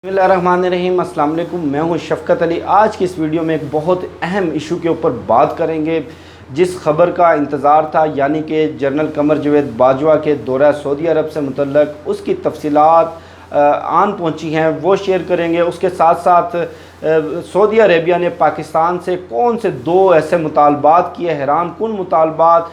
बिस्मिल्लाहिर्रहमानिर्रहीम, अस्सलाम वालेकुम। मैं हूं शफ़क़त अली। आज की इस वीडियो में एक बहुत अहम इशू के ऊपर बात करेंगे, जिस खबर का इंतज़ार था, यानी कि जनरल कमर जावेद बाजवा के दौरा सऊदी अरब से मुतल्लक उसकी तफसीलात आन पहुंची हैं, वो शेयर करेंगे। उसके साथ साथ सऊदी अरेबिया ने पाकिस्तान से कौन से दो ऐसे मुतालबात किए, हैरान कुन मुतालबात,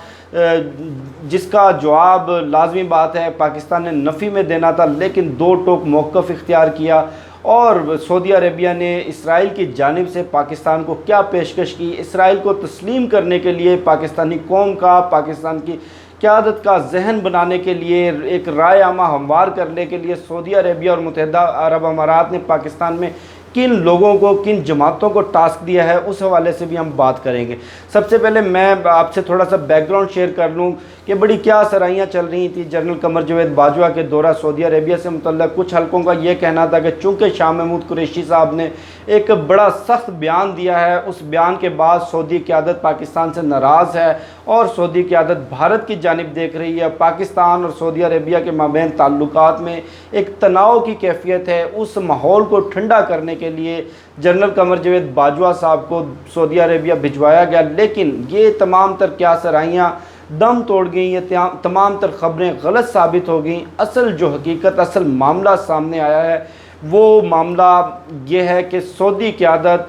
जिसका जवाब लाजमी बात है पाकिस्तान ने नफ़ी में देना था, लेकिन दो टोक मौक़िफ़ इख्तियार किया। और सऊदी अरेबिया ने इसराइल की जानिब से पाकिस्तान को क्या पेशकश की, इसराइल को तस्लीम करने के लिए पाकिस्तानी कौम का, पाकिस्तान की क़यादत का जहन बनाने के लिए, एक राय आमा हमवार करने के लिए सऊदी अरेबिया और मुत्तहिदा अरब अमारात ने पाकिस्तान में किन लोगों को, किन जमातों को टास्क दिया है, उस हवाले से भी हम बात करेंगे। सबसे पहले मैं आपसे थोड़ा सा बैकग्राउंड शेयर कर लूँ कि बड़ी क्या सराहियाँ चल रही थी जनरल कमर जावेद बाजवा के दौरा सऊदी अरेबिया से मुतल्लक। कुछ हलकों का ये कहना था कि चूँकि शाह महमूद कुरैशी साहब ने एक बड़ा सख्त बयान दिया है, उस बयान के बाद सऊदी क़यादत पाकिस्तान से नाराज़ है और सऊदी क़यादत भारत की जानिब देख रही है। पाकिस्तान और सऊदी अरेबिया के माबैन ताल्लुकात में एक तनाव की कैफियत है। उस माहौल को ठंडा करने के लिए जनरल कमर जावेद बाजवा साहब को सऊदी अरेबिया भिजवाया गया, लेकिन ये तमाम तर क्या सराहियाँ दम तोड़ गई, ये तमाम तर ख़बरें गलत साबित हो गई। असल जो हकीकत, असल मामला सामने आया है, वो मामला ये है कि सऊदी क़यादत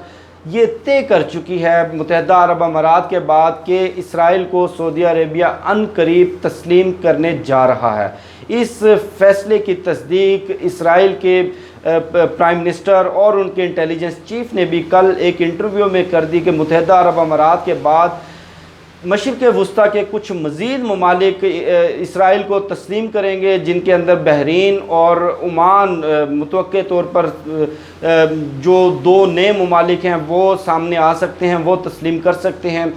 ये तय कर चुकी है मुत्तहिदा अरब अमारात के बाद कि इसराइल को सऊदी अरेबिया अनकरीब तस्लीम करने जा रहा है। इस फ़ैसले की तस्दीक इसराइल के प्राइम मिनिस्टर और उनके इंटेलिजेंस चीफ़ ने भी कल एक इंटरव्यू में कर दी कि मुत्तहिदा अरब अमारात के बाद मशरिक़ वस्ता के कुछ मज़ीद ममालिक इसराइल को तस्लीम करेंगे, जिनके अंदर बहरीन और ओमान मुतवक्के तौर पर जो दो नए ममालिक हैं वो सामने आ सकते हैं, वो तस्लीम कर सकते हैं।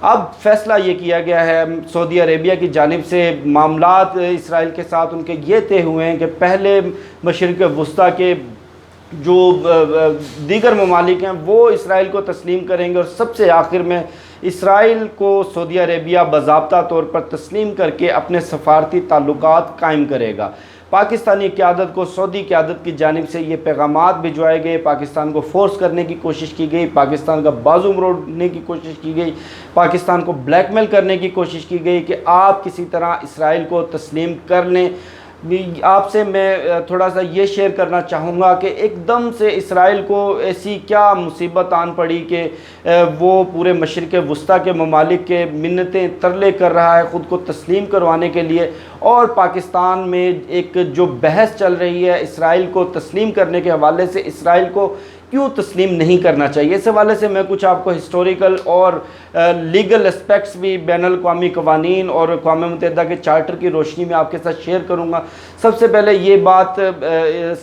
अब फ़ैसला ये किया गया है सऊदी अरेबिया की जानिब से, मामलात इसराइल के साथ उनके ये तय हुए हैं कि पहले मशरिक़ वस्ता के जो दीगर ममालिक हैं वो इसराइल को तस्लीम करेंगे और सबसे आखिर में इसराइल को सऊदी अरेबिया बाज़ाब्ता तौर पर तस्लीम करके अपने सफारती ताल्लुकात कायम करेगा। पाकिस्तानी क़यादत को सऊदी क़यादत की जानिब से ये पैगामात भिजवाए गए, पाकिस्तान को फोर्स करने की कोशिश की गई, पाकिस्तान का बाजू मरोड़ने की कोशिश की गई, पाकिस्तान को ब्लैकमेल करने की कोशिश की गई कि आप किसी तरह इसराइल को तस्लीम कर लें। आपसे मैं थोड़ा सा ये शेयर करना चाहूँगा कि एकदम से इसराइल को ऐसी क्या मुसीबत आन पड़ी कि वो पूरे मशरिक़ वस्ता के ममालिक के मिन्नतें तरले कर रहा है ख़ुद को तस्लीम करवाने के लिए, और पाकिस्तान में एक जो बहस चल रही है इसराइल को तस्लीम करने के हवाले से, इसराइल को क्यों तस्लीम नहीं करना चाहिए, इस हवाले से मैं कुछ आपको हिस्टोरिकल और लीगल एस्पेक्ट्स भी बैनुल-अक़वामी क़वानीन और अक़वाम मुत्तहिदा के चार्टर की रोशनी में आपके साथ शेयर करूँगा। सबसे पहले ये बात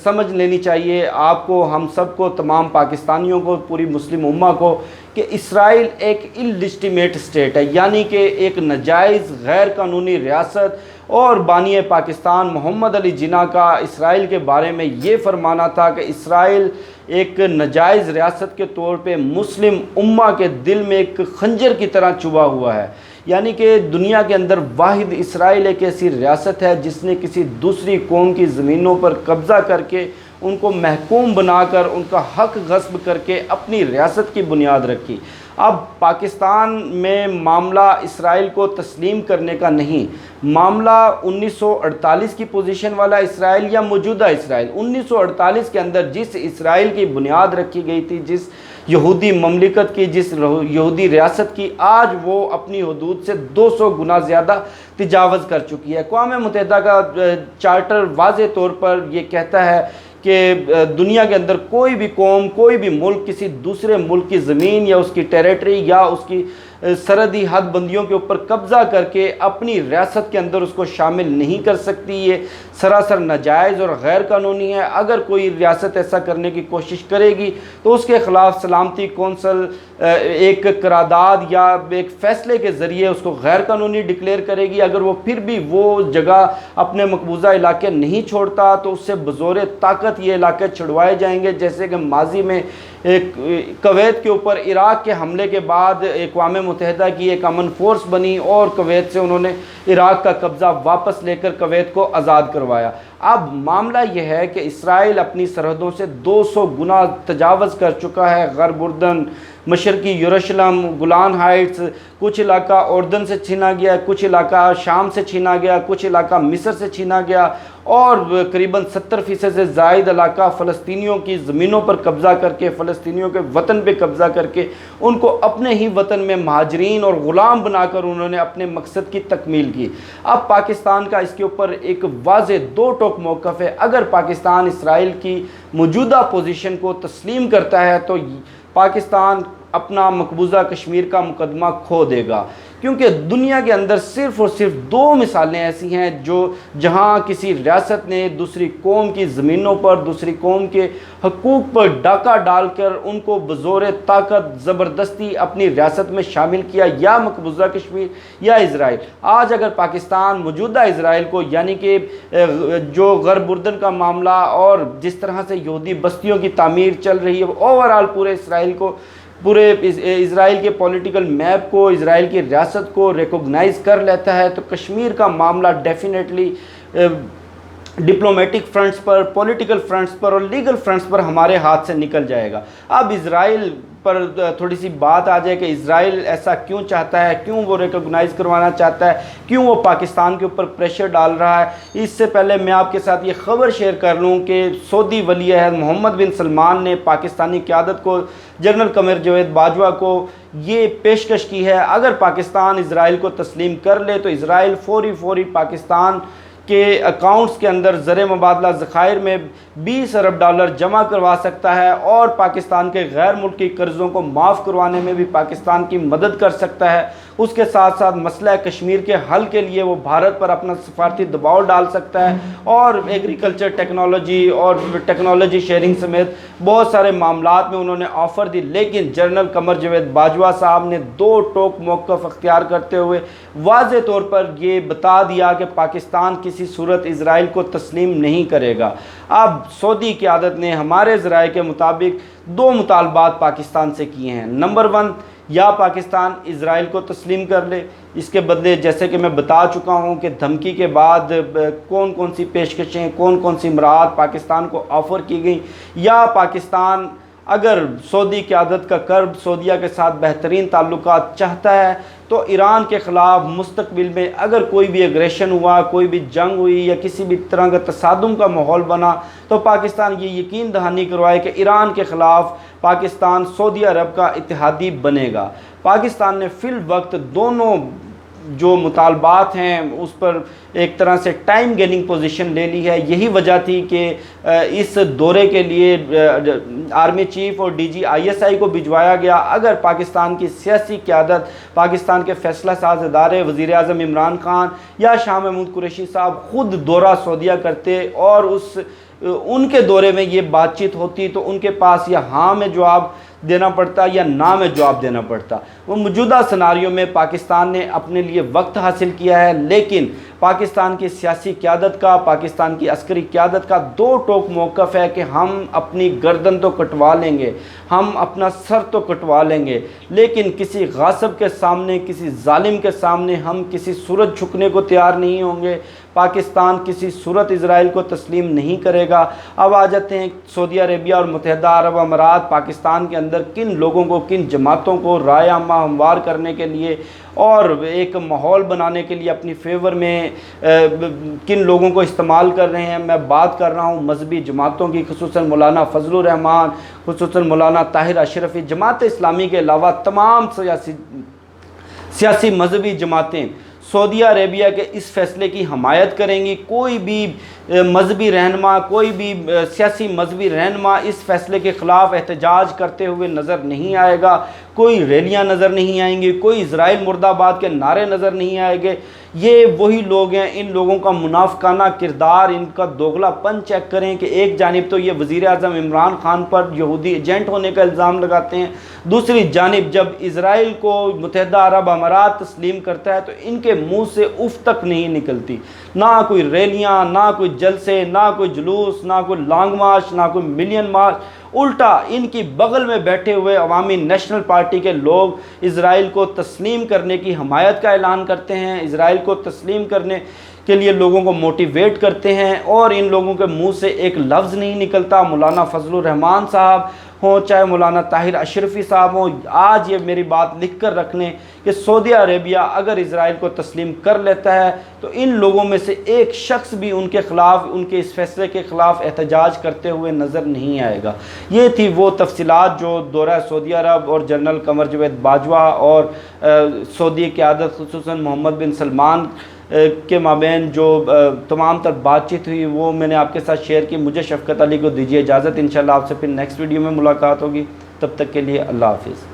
समझ लेनी चाहिए आपको, हम सबको, तमाम पाकिस्तानियों को, पूरी मुस्लिम उम्मा को, कि इसराइल एक इल्लिजिटिमेट स्टेट है, यानी कि एक नाजायज़ गैर कानूनी रियासत। और बानी पाकिस्तान मोहम्मद अली जिन्ना का इसराइल के बारे में ये फरमाना था कि इसराइल एक नाजायज़ रियासत के तौर पे मुस्लिम उम्मा के दिल में एक खंजर की तरह चुभा हुआ है, यानी कि दुनिया के अंदर वाहिद इसराइल एक ऐसी रियासत है जिसने किसी दूसरी कौम की ज़मीनों पर कब्ज़ा करके उनको महकूम बनाकर उनका हक़ गस्ब करके अपनी रियासत की बुनियाद रखी। अब पाकिस्तान में मामला इसराइल को तस्लीम करने का नहीं, मामला 1948 की पोजीशन वाला इसराइल या मौजूदा इसराइल। 1948 के अंदर जिस इसराइल की बुनियाद रखी गई थी, जिस यहूदी ममलिकत की, जिस यहूदी रियासत की, आज वो अपनी हदूद से 200 गुना ज़्यादा तजावज़ कर चुकी है। अक़वाम मुत्तहिदा का चार्टर वाज़े तौर पर यह कहता है कि दुनिया के अंदर कोई भी कौम, कोई भी मुल्क किसी दूसरे मुल्क की ज़मीन या उसकी टेरिटरी या उसकी सरहदी हद बंदियों के ऊपर कब्ज़ा करके अपनी रियासत के अंदर उसको शामिल नहीं कर सकती। ये सरासर नाजायज़ और गैर कानूनी है। अगर कोई रियासत ऐसा करने की कोशिश करेगी तो उसके ख़िलाफ़ सलामती कौंसल एक करारदाद या एक फ़ैसले के ज़रिए उसको गैर कानूनी डिक्लेयर करेगी। अगर वो फिर भी वो जगह अपने मकबूजा इलाके नहीं छोड़ता तो उससे बज़ोर ताकत ये इलाके छुड़वाए जाएंगे, जैसे कि माजी में कवैत के ऊपर इराक़ के हमले के बाद अक़वाम मुत्तहिदा की एक अमन फोर्स बनी और कवैत से उन्होंने इराक़ का कब्ज़ा वापस लेकर कवैत को आज़ाद करवाया। अब मामला यह है कि इसराइल अपनी सरहदों से 200 गुना तजावज़ कर चुका है। गरब उर्दन, मशरकी यरूशलेम, गोलान हाइट्स, कुछ इलाका उर्दन से छीना गया, कुछ इलाका शाम से छीना गया, कुछ इलाका मिस्र से छीना गया और करीबन 70% से ज़ायद इलाका फ़लस्तीनियों की ज़मीनों पर कब्ज़ा करके, फ़लस्तीनियों के वतन पे कब्ज़ा करके उनको अपने ही वतन में महाजरीन और ग़ुलाम बनाकर उन्होंने अपने मकसद की तकमील की। अब पाकिस्तान का इसके ऊपर एक वाज़े दो टोक मौक़िफ़ है। अगर पाकिस्तान इसराइल की मौजूदा पोजीशन को तस्लीम करता है तो पाकिस्तान अपना मकबूजा कश्मीर का मुकदमा खो देगा, क्योंकि दुनिया के अंदर सिर्फ़ और सिर्फ दो मिसालें ऐसी हैं जो जहां किसी रियासत ने दूसरी कौम की ज़मीनों पर, दूसरी कौम के हकूक़ पर डाका डालकर उनको बज़ोर ताकत ज़बरदस्ती अपनी रियासत में शामिल किया, या मकबूजा कश्मीर या इसराइल। आज अगर पाकिस्तान मौजूदा इसराइल को, यानी कि जो गरब उर्दन का मामला और जिस तरह से यहूदी बस्तियों की तामीर चल रही है, ओवरऑल पूरे इसराइल को, पूरे इसराइल के पॉलिटिकल मैप को, इसराइल की रियासत को रिकॉग्नाइज़ कर लेता है, तो कश्मीर का मामला डेफिनेटली डिप्लोमेटिक फ्रंट्स पर, पॉलिटिकल फ्रंट्स पर और लीगल फ्रंट्स पर हमारे हाथ से निकल जाएगा। अब इसराइल पर थोड़ी सी बात आ जाए कि इसराइल ऐसा क्यों चाहता है, क्यों वो रिकॉग्नाइज़ करवाना चाहता है, क्यों वो पाकिस्तान के ऊपर प्रेशर डाल रहा है। इससे पहले मैं आपके साथ ये ख़बर शेयर कर लूँ कि सऊदी वली अहद मोहम्मद बिन सलमान ने पाकिस्तानी क़यादत को, जनरल कमर जावेद बाजवा को ये पेशकश की है, अगर पाकिस्तान इसराइल को तस्लीम कर ले तो इसराइल फ़ौरी पाकिस्तान के अकाउंट्स के अंदर ज़र मुबादला ज़खायर में 20 अरब डॉलर जमा करवा सकता है और पाकिस्तान के गैर मुल्की कर्ज़ों को माफ़ करवाने में भी पाकिस्तान की मदद कर सकता है। उसके साथ साथ मसला कश्मीर के हल के लिए वो भारत पर अपना सफारती दबाव डाल सकता है और एग्रीकल्चर टेक्नोलॉजी और टेक्नोलॉजी शेयरिंग समेत बहुत सारे मामलात में उन्होंने ऑफ़र दी। लेकिन जनरल कमर जावेद बाजवा साहब ने दो टोक मौक़िफ़ अख्तियार करते हुए वाज़े तौर पर ये बता दिया कि पाकिस्तान किसी सूरत इसराइल को तस्लीम नहीं करेगा। अब सऊदी क़यादत ने हमारे ज़राए के मुताबिक दो मुतालबात पाकिस्तान से किए हैं। नंबर 1, या पाकिस्तान इसराइल को तस्लीम कर ले, इसके बदले जैसे कि मैं बता चुका हूं कि धमकी के बाद कौन कौन सी पेशकशें, कौन कौन सी इमरात पाकिस्तान को ऑफ़र की गई, या पाकिस्तान अगर सऊदी क़यादत का कर्ब सऊदीया के साथ बेहतरीन ताल्लुकात चाहता है तो ईरान के ख़िलाफ़ मुस्तकबिल में अगर कोई भी एग्रेशन हुआ, कोई भी जंग हुई या किसी भी तरह का तसादुम का माहौल बना तो पाकिस्तान ये यकीन दहानी करवाए कि ईरान के ख़िलाफ़ पाकिस्तान सऊदी अरब का इत्तेहादी बनेगा। पाकिस्तान ने फ़िल वक्त दोनों जो मुतालबात हैं उस पर एक तरह से टाइम गेनिंग पोजीशन ले ली है। यही वजह थी कि इस दौरे के लिए आर्मी चीफ और DG ISI को भिजवाया गया। अगर पाकिस्तान की सियासी क़यादत, पाकिस्तान के फ़ैसला साज इदारे, वज़ीर आज़म इमरान खान या शाह महमूद कुरैशी साहब ख़ुद दौरा सऊदीया करते और उनके दौरे में ये बातचीत होती तो उनके पास या हाँ में जवाब देना पड़ता या ना में जवाब देना पड़ता। वो मौजूदा सिनारियों में पाकिस्तान ने अपने लिए वक्त हासिल किया है, लेकिन पाकिस्तान की सियासी क़यादत का, पाकिस्तान की अस्करी क़यादत का दो टोक मौक़िफ़ है कि हम अपनी गर्दन तो कटवा लेंगे, हम अपना सर तो कटवा लेंगे, लेकिन किसी गासिब के सामने, किसी जालिम के सामने हम किसी सूरत झुकने को तैयार नहीं होंगे। पाकिस्तान किसी सूरत इसराइल को तस्लीम नहीं करेगा। अब आ जाते हैं सऊदी अरेबिया और मुत्तहिदा अरब अमारात पाकिस्तान के अंदर किन लोगों को, किन जमातों को राय आमा हमवार करने के लिए और एक माहौल बनाने के लिए अपनी फेवर में किन लोगों को इस्तेमाल कर रहे हैं। मैं बात कर रहा हूँ मजहबी जमातों की, खुसूसन मौलाना फजलुर रहमान, खुसूसन मौलाना ताहिर अशरफी। जमात इस्लामी के अलावा तमाम सियासी मजहबी जमातें सऊदी अरेबिया के इस फ़ैसले की हमायत करेंगी। कोई भी मजहबी रहनुमा, कोई भी सियासी मजहबी रहनुमा इस फ़ैसले के ख़िलाफ़ एहतजाज करते हुए नज़र नहीं आएगा। कोई रैलियाँ नज़र नहीं आएंगी, कोई इज़राइल मुर्दाबाद के नारे नज़र नहीं आएंगे। ये वही लोग हैं, इन लोगों का मुनाफिकाना किरदार, इनका दोगलापन चेक करें कि एक जानिब तो ये वज़ीर आज़म इमरान खान पर यहूदी एजेंट होने का इल्ज़ाम लगाते हैं, दूसरी जानिब जब इसराइल को मुत्तहिदा अरब अमारात तस्लीम करता है तो इनके मुँह से उफ़ तक नहीं निकलती। ना कोई रैलियाँ, ना कोई जलसे, ना कोई जुलूस, ना कोई लॉन्ग मार्च, ना कोई मिलियन मार्च। उल्टा इनकी बगल में बैठे हुए अवामी नेशनल पार्टी के लोग इज़राइल को तस्लीम करने की हमायत का ऐलान करते हैं, इज़राइल को तस्लीम करने के लिए लोगों को मोटिवेट करते हैं, और इन लोगों के मुंह से एक लफ्ज़ नहीं निकलता। मौलाना फजलुर रहमान साहब हों, चाहे मौलाना ताहिर अशरफी साहब हों, आज ये मेरी बात लिख कर रख लें कि सऊदी अरेबिया अगर इज़राइल को तस्लीम कर लेता है तो इन लोगों में से एक शख्स भी उनके ख़िलाफ़, उनके इस फैसले के ख़िलाफ़ एहतजाज करते हुए नज़र नहीं आएगा। ये थी वो तफसीलात जो दौरा सऊदी अरब और जनरल कमर जवेद बाजवा और सऊदी क़यादत खुसूसन मोहम्मद बिन सलमान के माबैन जो तमाम तर बातचीत हुई वो मैंने आपके साथ शेयर की। मुझे शफ़क़त अली को दीजिए इजाज़त। इंशाल्लाह आपसे फिर नेक्स्ट वीडियो में मुलाकात होगी। तब तक के लिए अल्लाह हाफ़िज़।